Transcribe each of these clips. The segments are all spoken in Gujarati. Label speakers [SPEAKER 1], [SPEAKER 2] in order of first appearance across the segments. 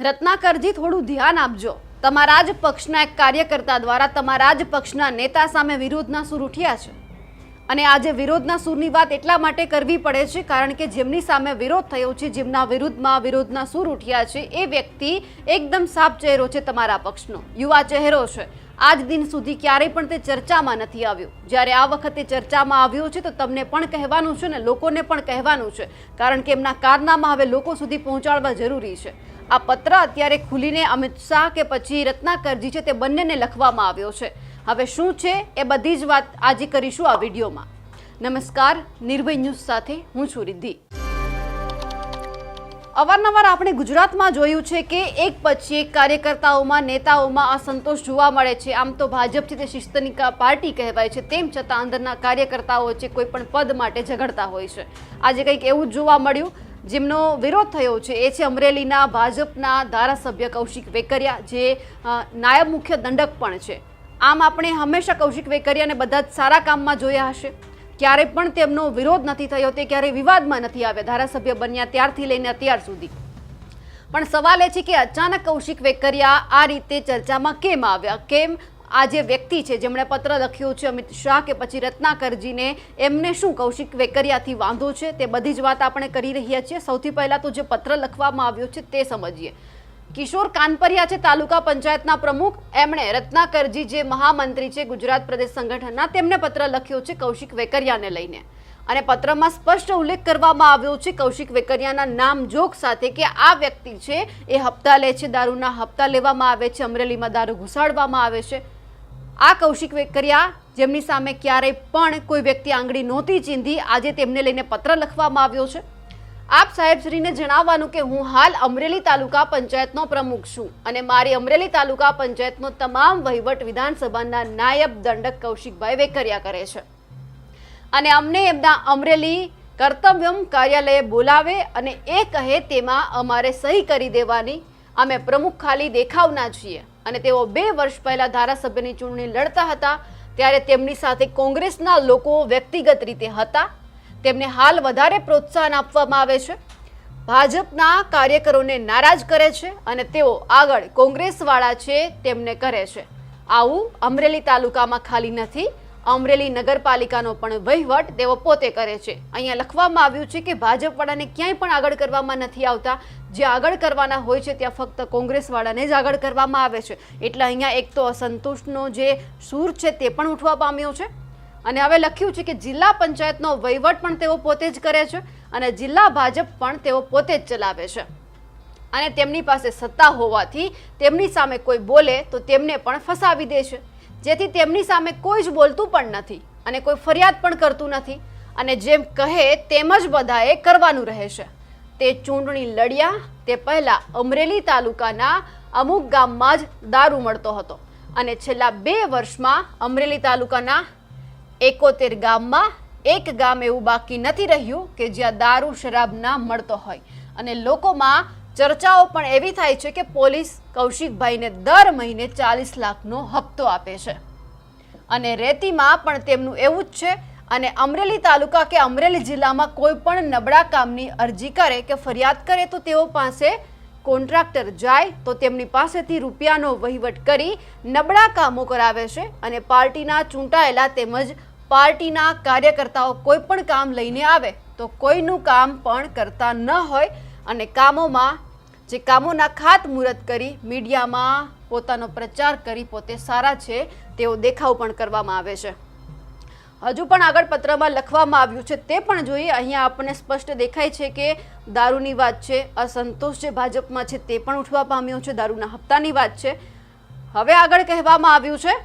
[SPEAKER 1] રત્નાકરજી થોડું ધ્યાન આપજો। તમારા જ પક્ષના એક કાર્યકર્તા દ્વારા તમારા જ પક્ષના નેતા સામે વિરોધના સૂર ઉઠ્યા છે અને આજે વિરોધના સૂરની વાત એટલા માટે કરવી પડે છે કારણ કે જેમની સામે વિરોધ થયો છે, જેમના વિરુદ્ધમાં વિરોધના સૂર ઉઠ્યા છે, એ વ્યક્તિ એકદમ સાફ ચહેરો છે, તમારા પક્ષનો યુવા ચહેરો છે। આજ દિન સુધી ક્યારેય પણ તે ચર્ચામાં નથી આવ્યો। જ્યારે આ વખતે ચર્ચામાં આવ્યો છે તો તમને પણ કહેવાનું છે ને લોકોને પણ કહેવાનું છે કારણ કે એમના કારનામા હવે લોકો સુધી પહોંચાડવા જરૂરી છે। આ પત્ર અત્યારે ખુલીને અમિત શાહ કે પછી રત્નાકરજી છે તે બંનેને લખવામાં આવ્યો છે। હવે શું છે એ બધી જ વાત આજે કરીશું આ વિડીયોમાં। નમસ્કાર, નિર્ભય ન્યૂઝ સાથે હું છું રિદ્ધિ। અવારનવાર આપણે ગુજરાતમાં જોયું છે કે એક પછી એક કાર્યકર્તાઓમાં, નેતાઓમાં અસંતોષ જોવા મળે છે। આમ તો ભાજપ છે તે શિસ્તની પાર્ટી કહેવાય છે, તેમ છતાં અંદરના કાર્યકર્તાઓ વચ્ચે કોઈ પણ પદ માટે ઝઘડતા હોય છે। આજે કંઈક એવું જ જોવા મળ્યું। જેમનો વિરોધ થયો છે એ છે અમરેલીના ભાજપના ધારાસભ્ય કૌશિક વેકરિયા, જે નાયબ મુખ્ય દંડક પણ છે। આમ આપણે હંમેશા કૌશિક વેકરિયાને બધા જ સારા કામમાં જોયા હશે, ક્યારે પણ તેમનો વિરોધ નથી થયો, તે ક્યારેય વિવાદમાં નથી આવ્યા ધારાસભ્ય બન્યા ત્યારથી લઈને અત્યાર સુધી। પણ સવાલ એ છે કે અચાનક કૌશિક વેકરિયા આ રીતે ચર્ચામાં કેમ આવ્યા? કેમ આ જે વ્યક્તિ છે જેમણે પત્ર લખ્યો છે અમિત શાહ કે પછી રત્નાકરજીને, એમને શું કૌશિક વેકરિયાથી વાંધો છે? તે બધી જ વાત આપણે કરી રહ્યા છીએ। સૌથી પહેલા તો જે પત્ર લખવામાં આવ્યો છે તે સમજીએ। કિશોર કાનપરિયા છે તાલુકા પંચાયતના પ્રમુખ, એમણે રત્નાકરજી જે મહામંત્રી છે ગુજરાત પ્રદેશ સંગઠનના, તેમને પત્ર લખ્યો છે કૌશિક વેકરિયાને લઈને અને પત્રમાં સ્પષ્ટ ઉલ્લેખ કરવામાં આવ્યો છે કૌશિક વેકરિયાના નામ જોગ સાથે કે આ વ્યક્તિ છે એ હપ્તા લે છે, દારૂના હપ્તા લેવામાં આવે છે, અમરેલીમાં દારૂ ઘુસાડવામાં આવે છે। આ કૌશિક વેકરિયા જેમની સામે ક્યારેય પણ કોઈ વ્યક્તિ આંગળી નહોતી ચીંધી, આજે તેમને લઈને પત્ર લખવામાં આવ્યો છે। આપ સાહેબશ્રીને જણાવવાનું કે હું હાલ અમરેલી તાલુકા પંચાયતનો પ્રમુખ છું અને મારી અમરેલી તાલુકા પંચાયતનો તમામ વહીવટ વિધાનસભાના નાયબ દંડક કૌશિકભાઈ વેકરિયા કરે છે અને અમને એમના અમરેલી કર્તવ્યમ કાર્યાલયે બોલાવે અને એ કહે તેમાં અમારે સહી કરી દેવાની। અમે પ્રમુખ ખાલી દેખાવના છીએ અને તેઓ 2 વર્ષ પહેલા ધારાસભ્યની ચૂંટણી લડતા હતા ત્યારે તેમની સાથે કોંગ્રેસના લોકો વ્યક્તિગત રીતે હતા। તેમને હાલ વધારે પ્રોત્સાહન આપવામાં આવે છે, ભાજપના કાર્યકરોને નારાજ કરે છે અને તેઓ આગળ કોંગ્રેસવાળા છે તેમને કરે છે। આવું અમરેલી તાલુકામાં ખાલી નથી, અમરેલી નગરપાલિકાનો પણ વહીવટ તેઓ પોતે કરે છે। અહીંયા લખવામાં આવ્યું છે કે ભાજપવાળાને ક્યાંય પણ આગળ કરવામાં નથી આવતા, જે આગળ કરવાના હોય છે ત્યાં ફક્ત કોંગ્રેસવાળાને જ આગળ કરવામાં આવે છે। એટલે અહીંયા એક તો અસંતોષનો જે સૂર છે તે પણ ઉઠવા પામ્યો છે અને હવે લખ્યું છે કે જિલ્લા પંચાયતનો વહીવટ પણ તેઓ પોતે જ કરે છે અને જિલ્લા ભાજપ પણ તેઓ પોતે જ ચલાવે છે અને તેમની પાસે સત્તા હોવાથી તેમની સામે કોઈ બોલે તો તેમને પણ ફસાવી દે છે, જેથી તેમની સામે કોઈ જ બોલતું પણ નથી અને કોઈ ફરિયાદ પણ કરતું નથી અને જેમ કહે તેમ જ બધાએ કરવાનું રહે છે। તે ચૂંટણી લડ્યા તે પહેલા અમરેલી તાલુકાના અમુક ગામમાં જ દારૂ મળતો હતો અને છેલ્લા 2 વર્ષમાં અમરેલી તાલુકાના 71 ગામમાં એક ગામ એવું બાકી નથી રહ્યું કે જ્યાં દારૂ શરાબ ના મળતો હોય અને લોકોમાં ચર્ચાઓ પણ એવી થાય છે કે પોલીસ કૌશિકભાઈને દર મહિને 40 લાખનો હપ્તો આપે છે અને રેતીમાં પણ તેમનું એવું જ છે અને અમરેલી તાલુકા કે અમરેલી જિલ્લામાં કોઈ પણ નબળા કામની અરજી કરે કે ફરિયાદ કરે તો તેઓ પાસે કોન્ટ્રાક્ટર જાય તો તેમની પાસેથી રૂપિયાનો વહીવટ કરી નબળા કામો કરાવે છે અને પાર્ટીના ચૂંટાયેલા તેમજ પાર્ટીના કાર્યકર્તાઓ કોઈ પણ કામ લઈને આવે તો કોઈનું કામ પણ કરતા ન હોય અને કામોમાં જે કામોના ખાતમુહૂર્ત કરી મીડિયામાં પોતાનો પ્રચાર કરી પોતે સારા છે તેવો દેખાવ પણ કરવામાં આવે છે। હજુ પણ આગળ પત્રમાં લખવામાં આવ્યું છે તે પણ જોઈએ। અહીંયા આપણને સ્પષ્ટ દેખાય છે કે દારૂની વાત છે, અસંતોષ જે ભાજપમાં છે તે પણ ઉઠવા પામ્યો છે, દારૂના હપ્તાની વાત છે। હવે આગળ કહેવામાં આવ્યું છે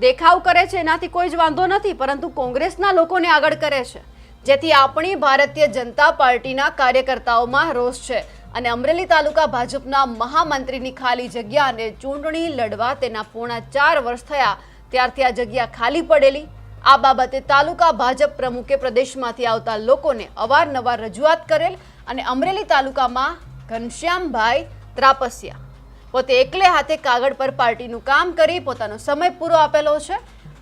[SPEAKER 1] દેખાવ કરે છે એનાથી કોઈ જ વાંધો નથી, પરંતુ કોંગ્રેસના લોકોને આગળ કરે છે, જેથી આપણી ભારતીય જનતા પાર્ટીના કાર્યકર્તાઓમાં રોષ છે અને અમરેલી તાલુકા ભાજપના મહામંત્રીની ખાલી જગ્યા અને ચૂંટણી લડવા તેના પોણા 4 વર્ષ થયા ત્યારથી આ જગ્યા ખાલી પડેલી। આ બાબતે તાલુકા ભાજપ પ્રમુખે પ્રદેશમાંથી આવતા લોકોને અવારનવાર રજૂઆત કરેલ અને અમરેલી તાલુકામાં ઘનશ્યામભાઈ ત્રાપસિયા પોતે એકલે હાથે કાગળ પર પાર્ટીનું કામ કરી પોતાનો સમય પૂરો આપેલો છે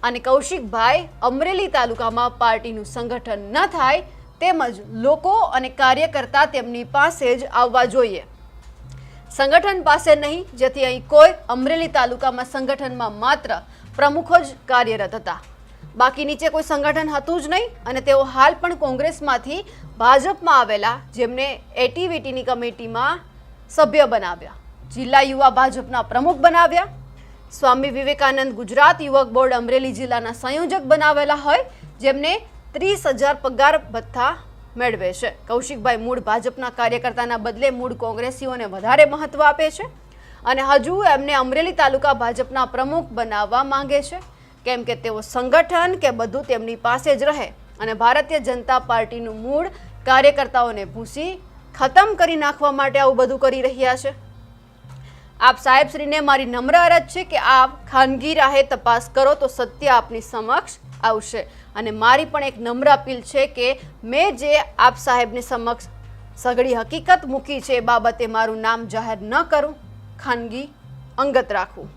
[SPEAKER 1] અને કૌશિકભાઈ અમરેલી તાલુકામાં પાર્ટીનું સંગઠન ન થાય તેમજ લોકો અને કાર્યકર્તા તેમની પાસે જ આવવા જોઈએ। સંગઠન પાસે નહીં, જેથી અહીં કોઈ અમરેલી તાલુકામાં સંગઠનમાં માત્ર પ્રમુખો જ કાર્યરત હતા, બાકી નીચે કોઈ સંગઠન હતું જ નહીં. અને તેઓ હાલ પણ કોંગ્રેસમાંથી ભાજપમાં આવેલા, જેમને એટીવીટીની કમિટીમાં સભ્ય બનાવ્યા, જિલ્લા યુવા ભાજપના પ્રમુખ બનાવ્યા, સ્વામી વિવેકાનંદ ગુજરાત યુવક બોર્ડ અમરેલી જિલ્લાના સંયોજક બનાવેલા હોય, જેમને 30,000 પગાર ભથ્થા મેળવે છે. કૌશિકભાઈ મૂળ ભાજપના કાર્યકર્તાના બદલે મૂળ કોંગ્રેસીઓને વધારે મહત્વ આપે છે અને હજુ એમને અમરેલી તાલુકા ભાજપના પ્રમુખ બનાવવા માંગે છે, કેમ કે તેઓ સંગઠન કે બધું તેમની પાસે જ રહે અને ભારતીય જનતા પાર્ટીનું મૂળ કાર્યકર્તાઓને ભૂસી ખતમ કરી નાખવા માટે આવું બધું કરી રહ્યા છે. આપ સાહેબશ્રીને મારી નમ્ર અરજ છે કે આપ ખાનગી રાહે તપાસ કરો તો સત્ય આપની સમક્ષ આવશે. અને મારી પણ એક નમ્ર અપીલ છે કે મેં જે આપ સાહેબની સમક્ષ સઘળી હકીકત મૂકી છે એ બાબતે મારું નામ જાહેર ન કરું, ખાનગી અંગત રાખવું.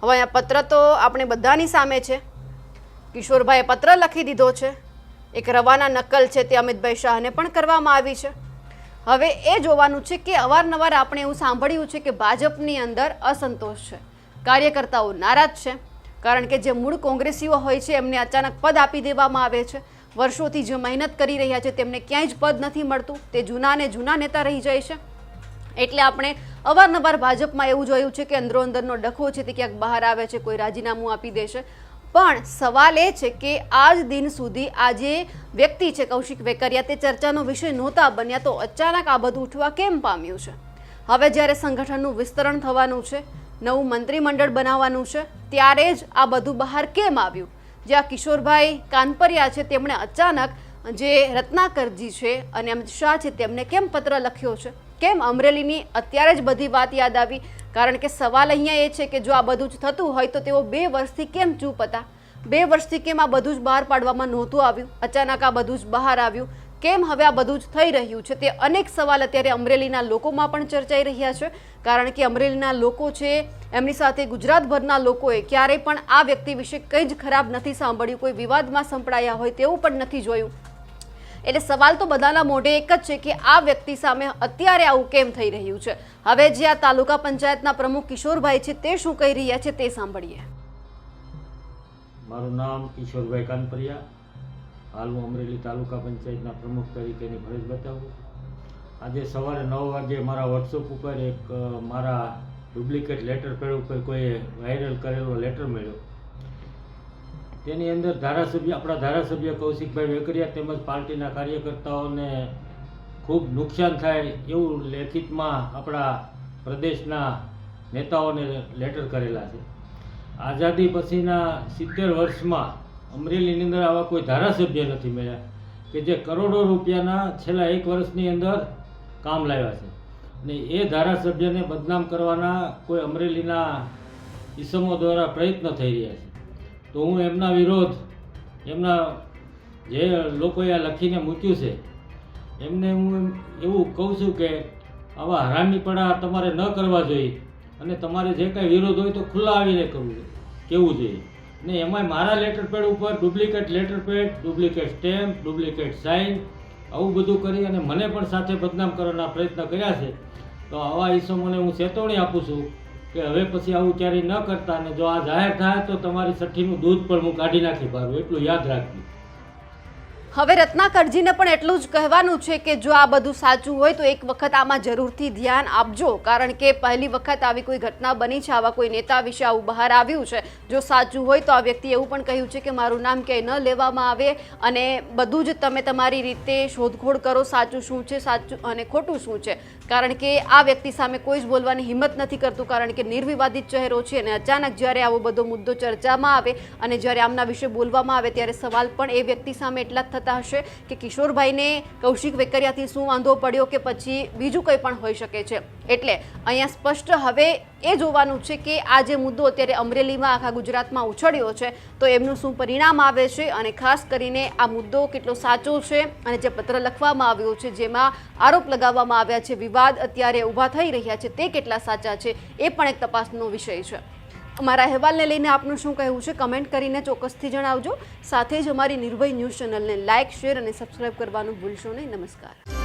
[SPEAKER 1] હવે અહીંયા પત્ર તો આપણે બધાની સામે છે. કિશોરભાઈએ પત્ર લખી દીધો છે, એક રવાના નકલ છે તે અમિતભાઈ શાહને પણ કરવામાં આવી છે. હવે એ જોવાનું છે કે અવારનવાર આપણે એવું સાંભળ્યું છે કે ભાજપની અંદર અસંતોષ છે, કાર્યકર્તાઓ નારાજ છે, કારણ કે જે મૂળ કોંગ્રેસીઓ હોય છે એમને અચાનક પદ આપી દેવામાં આવે છે. વર્ષોથી જે મહેનત કરી રહ્યા છે તેમને ક્યાંય જ પદ નથી મળતું, તે જૂના ને જૂના નેતા રહી જાય છે. એટલે આપણે અવારનવાર ભાજપમાં એવું જોયું છે કે અંદરો અંદરનો ડખો છે તે ક્યાંક બહાર આવે છે, કોઈ રાજીનામું આપી દેશે. પણ સવાલ એ છે કે આજ દિન સુધી આ જે વ્યક્તિ છે કૌશિક વેકરિયા, તે ચર્ચાનો વિષય નહોતા બન્યા, તો અચાનક આ બધું ઉઠવા કેમ પામ્યું છે? હવે જ્યારે સંગઠનનું વિસ્તરણ થવાનું છે, નવું મંત્રીમંડળ બનાવવાનું છે, ત્યારે જ આ બધું બહાર કેમ આવ્યું? જે આ કિશોરભાઈ કાનપરિયા છે તેમણે અચાનક જે રત્નાકરજી છે અને અમિત શાહ છે તેમને કેમ પત્ર લખ્યો છે? કેમ અમરેલીની અત્યારે જ બધી વાત યાદ આવી? કારણ કે સવાલ અહીંયા એ છે કે જો આ બધું જ થતું હોય તો તેઓ 2 વર્ષથી કેમ ચૂપ હતા? 2 વર્ષથી કેમ આ બધું જ બહાર પાડવામાં નહોતું આવ્યું? અચાનક આ બધું જ બહાર આવ્યું કેમ? હવે આ બધું જ થઈ રહ્યું છે તે અનેક સવાલ અત્યારે અમરેલીના લોકોમાં પણ ચર્ચાઈ રહ્યા છે. કારણ કે અમરેલીના લોકો છે, એમની સાથે ગુજરાતભરના લોકોએ ક્યારેય પણ આ વ્યક્તિ વિશે કંઈ જ ખરાબ નથી સાંભળ્યું, કોઈ વિવાદમાં સંપડાયા હોય તેવું પણ નથી જોયું. એટલે સવાલ તો બધાના મોઢે એક જ છે કે આ વ્યક્તિ સામે અત્યારે આવું કેમ થઈ રહ્યું છે. હવે જે આ તાલુકા પંચાયતના પ્રમુખ કિશોરભાઈ છે તે શું કહી રહ્યા છે તે સાંભળીએ.
[SPEAKER 2] મારું નામ કિશોરભાઈ કાનપરિયા, હાલ હું અમરેલી તાલુકા પંચાયતના પ્રમુખ તરીકેની ફરજ બતાવું. આજે સવારે 9 વાગે મારા વોટ્સઅપ ઉપર એક મારા ડુપ્લિકેટ લેટર પેડ ઉપર કોઈ વાયરલ કરેલો લેટર મળ્યો. તેની અંદર આપણા ધારાસભ્ય કૌશિકભાઈ વેકરિયા તેમજ પાર્ટીના કાર્યકર્તાઓને ખૂબ નુકસાન થાય એવું લેખિતમાં આપણા પ્રદેશના નેતાઓને લેટર કરેલા છે. આઝાદી પછીના 70 વર્ષમાં અમરેલીની અંદર આવા કોઈ ધારાસભ્ય નથી મળ્યા કે જે કરોડો રૂપિયાના છેલ્લા 1 વર્ષની અંદર કામ લાવ્યા છે. અને એ ધારાસભ્યને બદનામ કરવાના કોઈ અમરેલીના ઈસમો દ્વારા પ્રયત્ન થઈ રહ્યા છે. તો હું એમના વિરોધ, એમના જે લોકોએ આ લખીને મૂક્યું છે એમને હું એવું કહું છું કે આવા હરામીપણા તમારે ન કરવા જોઈએ અને તમારે જે કાંઈ વિરોધ હોય તો ખુલ્લા આવીને કહેવું જોઈએ. ને એમાંય મારા લેટર પેડ ઉપર duplicate letter pad, duplicate stamp, duplicate sign, આવું બધું કરી અને મને પણ સાથે બદનામ કરવાના પ્રયત્ન કર્યા છે. તો આવા ઈસમોને હું ચેતવણી આપું છું કે હવે પછી આવું ક્યારેય ન કરતા, અને જો આ જાહેર થાય તો તમારી સઠ્ઠીનું દૂધ પણ હું કાઢી નાખી પાડું, એટલું યાદ રાખજો.
[SPEAKER 1] હવે રત્નાકરજીને પણ એટલું જ કહેવાનું છે કે જો આ બધું સાચું હોય તો એક વખત આમાં જરૂરથી ધ્યાન આપજો, કારણ કે પહેલી વખત આવી કોઈ ઘટના બની છે, આવા કોઈ નેતા વિશે આવું બહાર આવ્યું છે. જો સાચું હોય તો આ વ્યક્તિ એવું પણ કહ્યું છે કે મારું નામ ક્યાંય ન લેવામાં આવે અને બધું જ તમે તમારી રીતે શોધખોળ કરો, સાચું શું છે, સાચું અને ખોટું શું છે. કારણ કે આ વ્યક્તિ સામે કોઈ જ બોલવાની હિંમત નથી કરતું, કારણ કે નિર્વિવાદિત ચહેરો છે. અને અચાનક જ્યારે આવો બધો મુદ્દો ચર્ચામાં આવે અને જ્યારે આમના વિશે બોલવામાં આવે ત્યારે સવાલ પણ એ વ્યક્તિ સામે એટલા જ થતા હશે કે કિશોરભાઈને કૌશિક વેકરિયાથી શું વાંધો પડ્યો કે પછી બીજું કંઈ પણ હોઈ શકે છે. એટલે અહીંયા સ્પષ્ટ હવે એ જોવાનું છે કે આ જે મુદ્દો અત્યારે અમરેલીમાં આખા ગુજરાતમાં ઉછળ્યો છે તો એમનું શું પરિણામ આવે છે, અને ખાસ કરીને આ મુદ્દો કેટલો સાચો છે. અને જે પત્ર લખવામાં આવ્યો છે જેમાં આરોપ લગાવવામાં આવ્યા છે, વિવાદ અત્યારે ઊભા થઈ રહ્યા છે, તે કેટલા સાચા છે એ પણ એક તપાસનો વિષય છે. અમારા અહેવાલને લઈને આપનું શું કહેવું છે કમેન્ટ કરીને ચોક્કસથી જણાવજો. સાથે જ અમારી નિર્ભય ન્યૂઝ ચેનલને લાઇક, શેર અને સબસ્ક્રાઇબ કરવાનું ભૂલશો નહીં. નમસ્કાર.